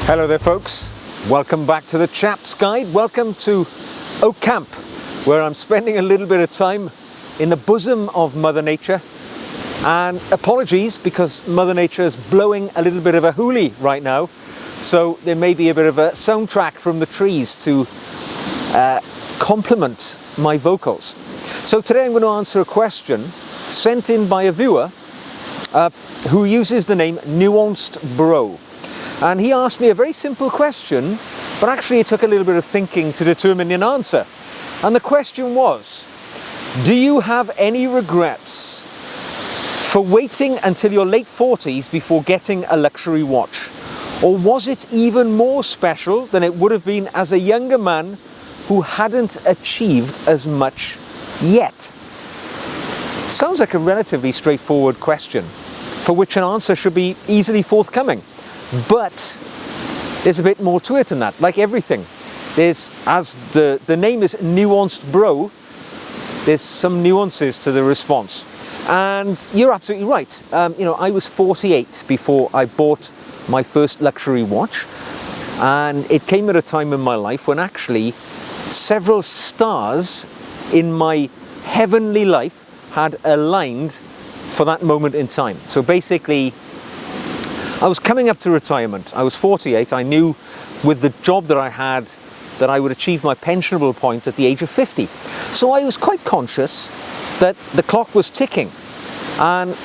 Hello there folks, welcome back to the Chap's Guide. Welcome to Oak Camp, where I'm spending a little bit of time in the bosom of Mother Nature. And apologies because Mother Nature is blowing a little bit of a hoolie right now, so there may be a bit of a soundtrack from the trees to complement my vocals. So today I'm going to answer a question sent in by a viewer who uses the name Nuanced Bro. And he asked me a very simple question, but actually it took a little bit of thinking to determine an answer. And the question was, do you have any regrets for waiting until your late 40s before getting a luxury watch? Or was it even more special than it would have been as a younger man who hadn't achieved as much yet? Sounds like a relatively straightforward question, for which an answer should be easily forthcoming. But there's a bit more to it than that. Like everything, there's, as the name is Nuanced Bro, there's some nuances to the response. And you're absolutely right. I was 48 before I bought my first luxury watch, and it came at a time in my life when actually several stars in my heavenly life had aligned for that moment in time. So basically, I was coming up to retirement. I was 48. I knew with the job that I had that I would achieve my pensionable point at the age of 50. So I was quite conscious that the clock was ticking. And,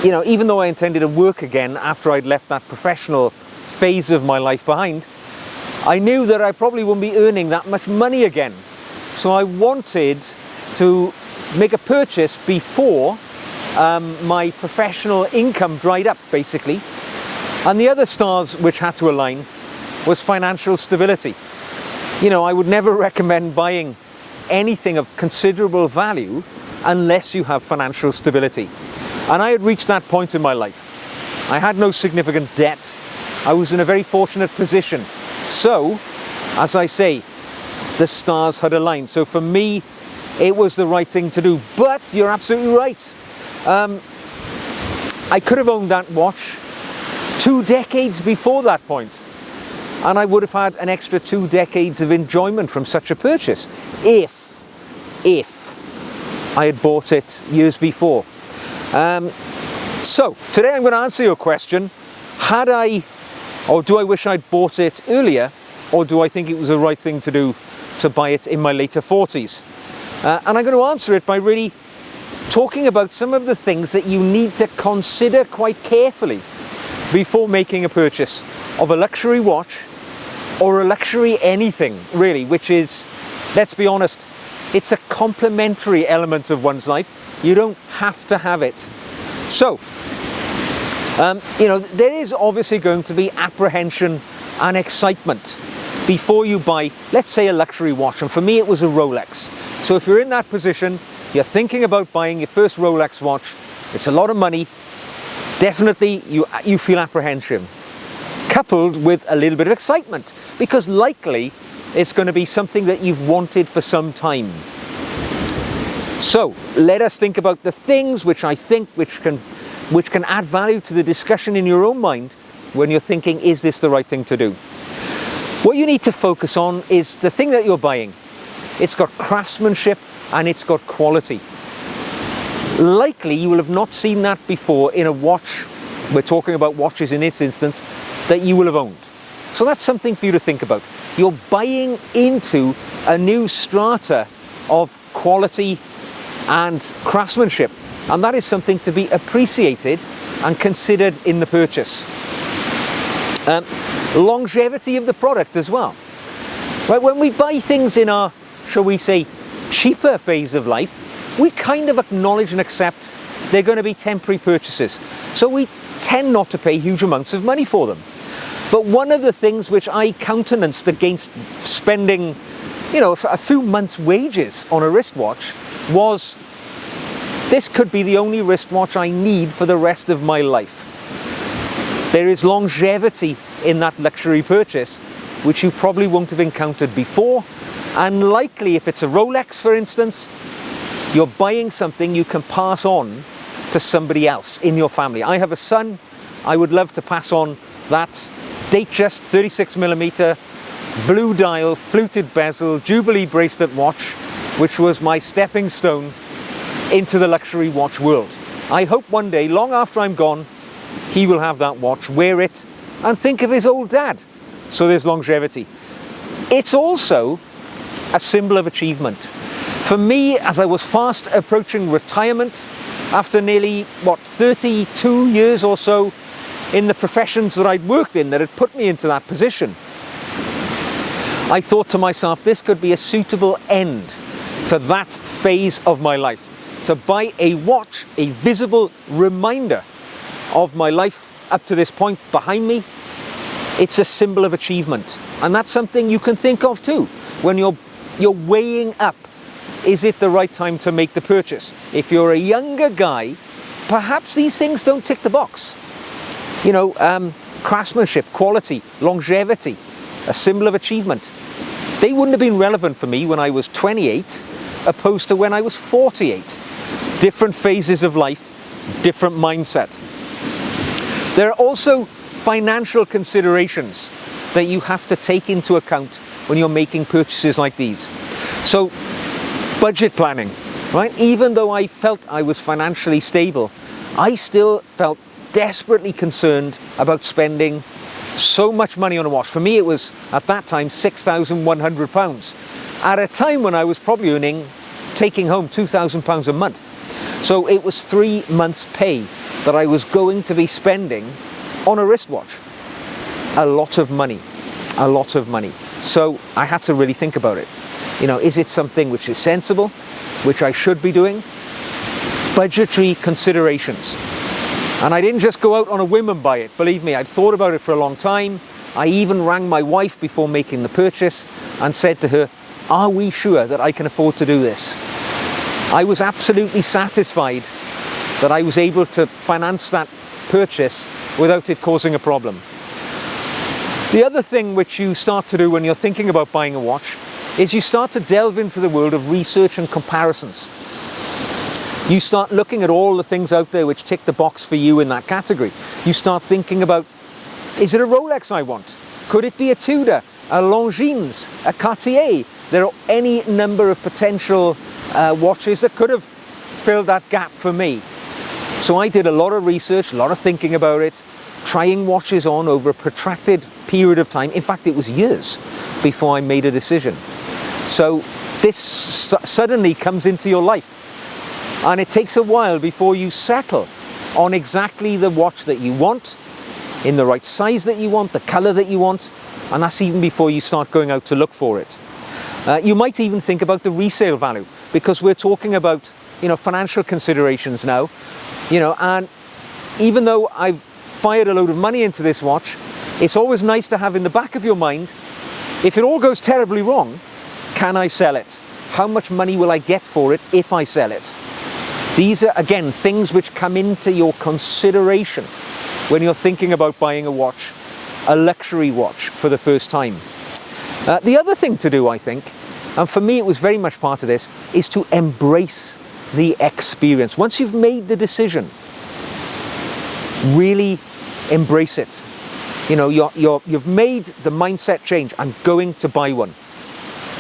even though I intended to work again after I'd left that professional phase of my life behind, I knew that I probably wouldn't be earning that much money again. So I wanted to make a purchase before my professional income dried up, basically. And the other stars which had to align was financial stability. I would never recommend buying anything of considerable value unless you have financial stability. And I had reached that point in my life. I had no significant debt. I was in a very fortunate position. So, as I say, the stars had aligned. So for me, it was the right thing to do. But you're absolutely right. I could have owned that watch 2 decades before that point, and I would have had an extra 2 decades of enjoyment from such a purchase if I had bought it years before. So today I'm going to answer your question: do I wish I'd bought it earlier, or do I think it was the right thing to do to buy it in my later 40s? And I'm going to answer it by really talking about some of the things that you need to consider quite carefully before making a purchase of a luxury watch or a luxury anything, really, which is, let's be honest, it's a complementary element of one's life. You don't have to have it. So, there is obviously going to be apprehension and excitement before you buy, let's say, a luxury watch. And for me, it was a Rolex. So if you're in that position, you're thinking about buying your first Rolex watch, it's a lot of money, definitely you feel apprehension, coupled with a little bit of excitement, because likely it's going to be something that you've wanted for some time. So let us think about the things which I think which can add value to the discussion in your own mind when you're thinking, is this the right thing to do? What you need to focus on is the thing that you're buying. It's got craftsmanship and it's got quality. Likely you will have not seen that before in a watch. We're talking about watches in this instance that you will have owned. So that's something for you to think about. You're buying into a new strata of quality and craftsmanship, and that is something to be appreciated and considered in the purchase. Longevity of the product as well. Right, when we buy things in our, shall we say, cheaper phase of life, we kind of acknowledge and accept they're going to be temporary purchases. So we tend not to pay huge amounts of money for them. But one of the things which I countenanced against spending, a few months' wages on a wristwatch was, this could be the only wristwatch I need for the rest of my life. There is longevity in that luxury purchase, which you probably won't have encountered before. And likely, if it's a Rolex, for instance, you're buying something you can pass on to somebody else in your family. I have a son. I would love to pass on that Datejust 36mm, blue dial, fluted bezel, Jubilee bracelet watch, which was my stepping stone into the luxury watch world. I hope one day, long after I'm gone, he will have that watch, wear it, and think of his old dad. So there's longevity. It's also a symbol of achievement. For me, as I was fast approaching retirement, after nearly, 32 years or so in the professions that I'd worked in that had put me into that position, I thought to myself, this could be a suitable end to that phase of my life. To buy a watch, a visible reminder of my life up to this point behind me, it's a symbol of achievement. And that's something you can think of too, when you're weighing up, is it the right time to make the purchase? If you're a younger guy, perhaps these things don't tick the box. You know, craftsmanship, quality, longevity, a symbol of achievement. They wouldn't have been relevant for me when I was 28, opposed to when I was 48. Different phases of life, different mindset. There are also financial considerations that you have to take into account when you're making purchases like these. So, budget planning, right? Even though I felt I was financially stable, I still felt desperately concerned about spending so much money on a watch. For me, it was, at that time, £6,100. At a time when I was probably taking home £2,000 a month. So it was 3 months' pay that I was going to be spending on a wristwatch. A lot of money, a lot of money. So I had to really think about it. You know, is it something which is sensible, which I should be doing? Budgetary considerations. And I didn't just go out on a whim and buy it. Believe me, I'd thought about it for a long time. I even rang my wife before making the purchase and said to her, are we sure that I can afford to do this? I was absolutely satisfied that I was able to finance that purchase without it causing a problem. The other thing which you start to do when you're thinking about buying a watch is you start to delve into the world of research and comparisons. You start looking at all the things out there which tick the box for you in that category. You start thinking about, is it a Rolex I want? Could it be a Tudor, a Longines, a Cartier? There are any number of potential watches that could have filled that gap for me. So I did a lot of research, a lot of thinking about it, trying watches on over a protracted period of time. In fact, it was years before I made a decision. So this suddenly comes into your life. And it takes a while before you settle on exactly the watch that you want, in the right size that you want, the color that you want, and that's even before you start going out to look for it. You might even think about the resale value, because we're talking about, you know, financial considerations now, you know, and even though I've fired a load of money into this watch, it's always nice to have in the back of your mind, if it all goes terribly wrong, can I sell it? How much money will I get for it if I sell it? These are, again, things which come into your consideration when you're thinking about buying a watch, a luxury watch for the first time. The other thing to do, I think, and for me it was very much part of this, is to embrace the experience. Once you've made the decision, really embrace it. You know, you've made the mindset change, I'm going to buy one.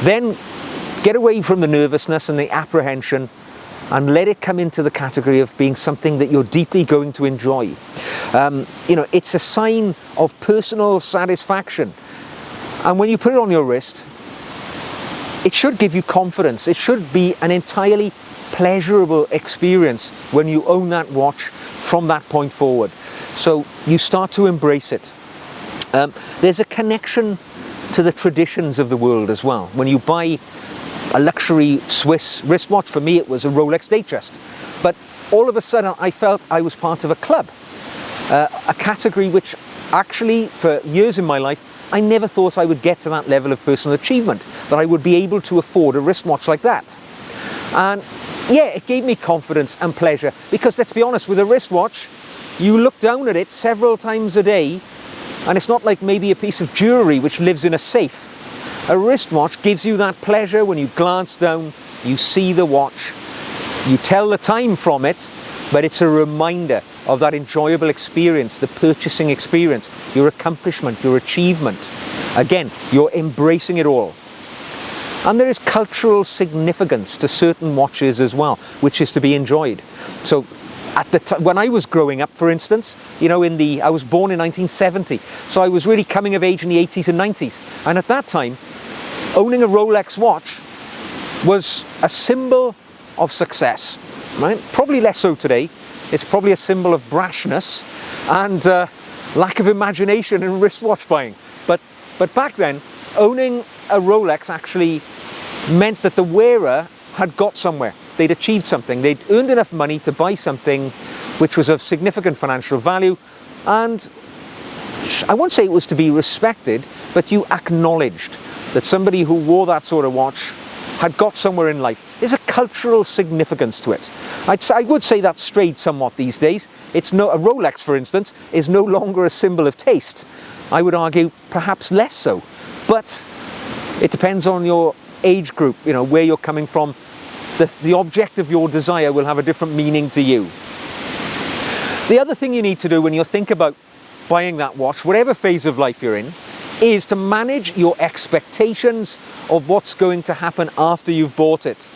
Then get away from the nervousness and the apprehension and let it come into the category of being something that you're deeply going to enjoy. You know, it's a sign of personal satisfaction. And when you put it on your wrist, it should give you confidence. It should be an entirely pleasurable experience when you own that watch from that point forward. So you start to embrace it. There's a connection to the traditions of the world as well. When you buy a luxury Swiss wristwatch, for me it was a Rolex Datejust, but all of a sudden I felt I was part of a club, a category which actually for years in my life I never thought I would get to that level of personal achievement, that I would be able to afford a wristwatch like that. And yeah, it gave me confidence and pleasure, because let's be honest, with a wristwatch you look down at it several times a day, and it's not like maybe a piece of jewellery which lives in a safe. A wristwatch gives you that pleasure when you glance down, you see the watch, you tell the time from it, but it's a reminder of that enjoyable experience, the purchasing experience, your accomplishment, your achievement. Again, you're embracing it all. And there is cultural significance to certain watches as well, which is to be enjoyed. So at the when I was growing up, for instance, you know, I was born in 1970, so I was really coming of age in the 80s and 90s. And at that time, owning a Rolex watch was a symbol of success, right? Probably less so today. It's probably a symbol of brashness and lack of imagination in wristwatch buying. But back then, owning a Rolex actually meant that the wearer had got somewhere. They'd achieved something. They'd earned enough money to buy something which was of significant financial value, and I won't say it was to be respected, but you acknowledged that somebody who wore that sort of watch had got somewhere in life. There's a cultural significance to it. I would say that's strayed somewhat these days. A Rolex, for instance, is no longer a symbol of taste. I would argue perhaps less so, but it depends on your age group, you know, where you're coming from. The object of your desire will have a different meaning to you. The other thing you need to do when you think about buying that watch, whatever phase of life you're in, is to manage your expectations of what's going to happen after you've bought it.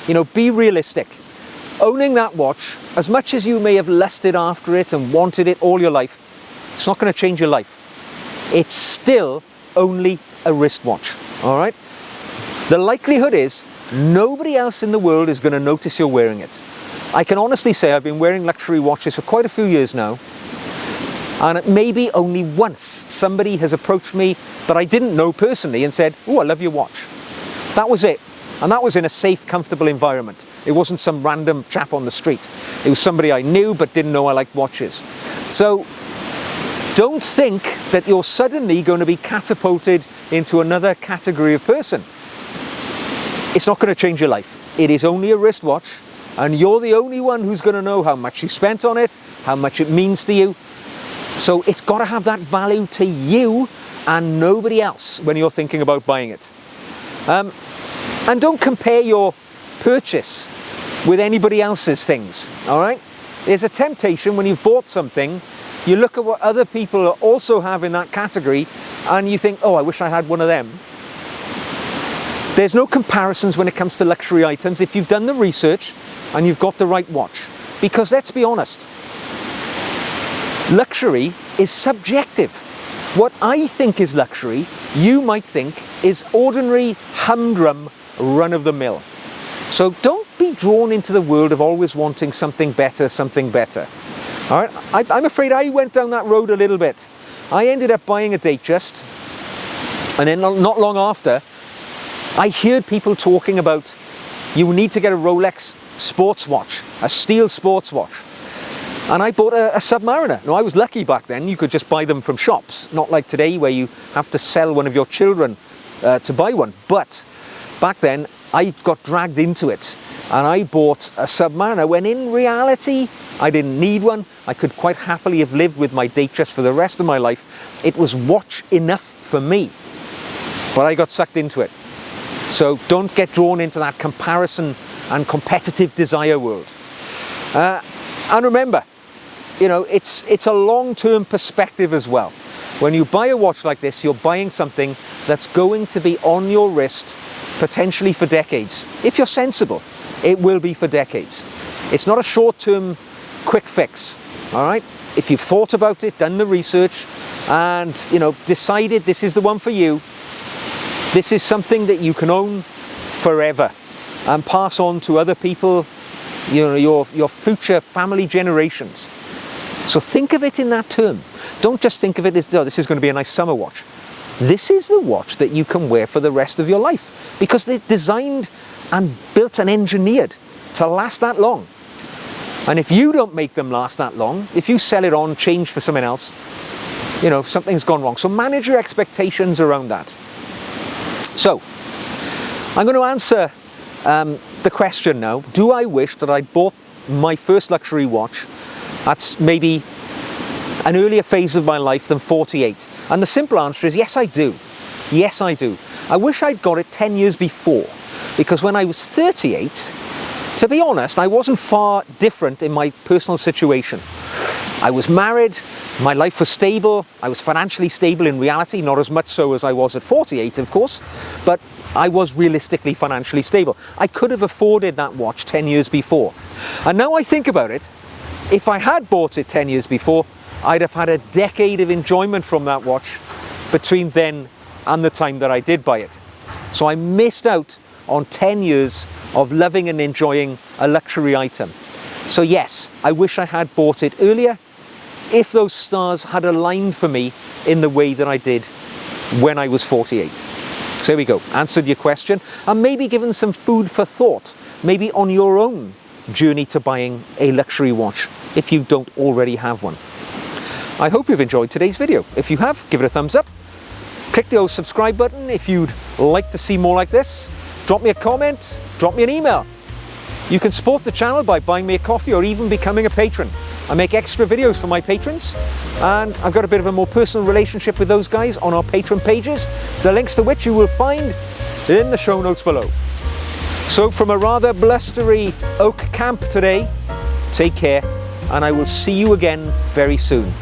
You know, be realistic. Owning that watch, as much as you may have lusted after it and wanted it all your life, it's not going to change your life. It's still only a wristwatch, all right? The likelihood is nobody else in the world is going to notice you're wearing it. I can honestly say I've been wearing luxury watches for quite a few years now, and maybe only once somebody has approached me that I didn't know personally and said, "Oh, I love your watch." That was it. And that was in a safe, comfortable environment. It wasn't some random chap on the street. It was somebody I knew but didn't know I liked watches. So don't think that you're suddenly going to be catapulted into another category of person. It's not going to change your life. It is only a wristwatch, and you're the only one who's going to know how much you spent on it, how much it means to you. So it's got to have that value to you and nobody else when you're thinking about buying it. And don't compare your purchase with anybody else's things, all right? There's a temptation when you've bought something, you look at what other people also have in that category and you think, oh, I wish I had one of them. There's no comparisons when it comes to luxury items if you've done the research and you've got the right watch. Because let's be honest, luxury is subjective. What I think is luxury, you might think is ordinary, humdrum, run-of-the-mill. So don't be drawn into the world of always wanting something better, something better. All right? I'm afraid I went down that road a little bit. I ended up buying a Datejust, and then not long after, I heard people talking about you need to get a Rolex sports watch, a steel sports watch. And I bought a Submariner. Now, I was lucky back then. You could just buy them from shops, not like today where you have to sell one of your children to buy one. But back then, I got dragged into it and I bought a Submariner when in reality, I didn't need one. I could quite happily have lived with my Datejust for the rest of my life. It was watch enough for me, but I got sucked into it. So don't get drawn into that comparison and competitive desire world. And remember, you know, it's a long-term perspective as well. When you buy a watch like this, you're buying something that's going to be on your wrist potentially for decades. If you're sensible, it will be for decades. It's not a short-term quick fix, all right? If you've thought about it, done the research, and, you know, decided this is the one for you, this is something that you can own forever and pass on to other people, you know, your future family generations. So think of it in that term. Don't just think of it as, oh, this is going to be a nice summer watch. This is the watch that you can wear for the rest of your life because they're designed and built and engineered to last that long. And if you don't make them last that long, if you sell it on, change for something else, you know, something's gone wrong. So manage your expectations around that. So I'm going to answer the question now. Do I wish that I bought my first luxury watch at maybe an earlier phase of my life than 48? And the simple answer is yes, I do. Yes, I do. I wish I'd got it 10 years before, because when I was 38, to be honest, I wasn't far different in my personal situation. I was married, my life was stable, I was financially stable in reality, not as much so as I was at 48 of course, but I was realistically financially stable. I could have afforded that watch 10 years before. And now I think about it, if I had bought it 10 years before, I'd have had a decade of enjoyment from that watch between then and the time that I did buy it. So I missed out on 10 years of loving and enjoying a luxury item. So yes, I wish I had bought it earlier, if those stars had aligned for me in the way that I did when I was 48. So there we go, answered your question, and maybe given some food for thought, maybe on your own journey to buying a luxury watch, if you don't already have one. I hope you've enjoyed today's video. If you have, give it a thumbs up. Click the old subscribe button if you'd like to see more like this. Drop me a comment, drop me an email. You can support the channel by buying me a coffee or even becoming a patron. I make extra videos for my patrons, and I've got a bit of a more personal relationship with those guys on our patron pages, the links to which you will find in the show notes below. So from a rather blustery Oak camp today, take care, and I will see you again very soon.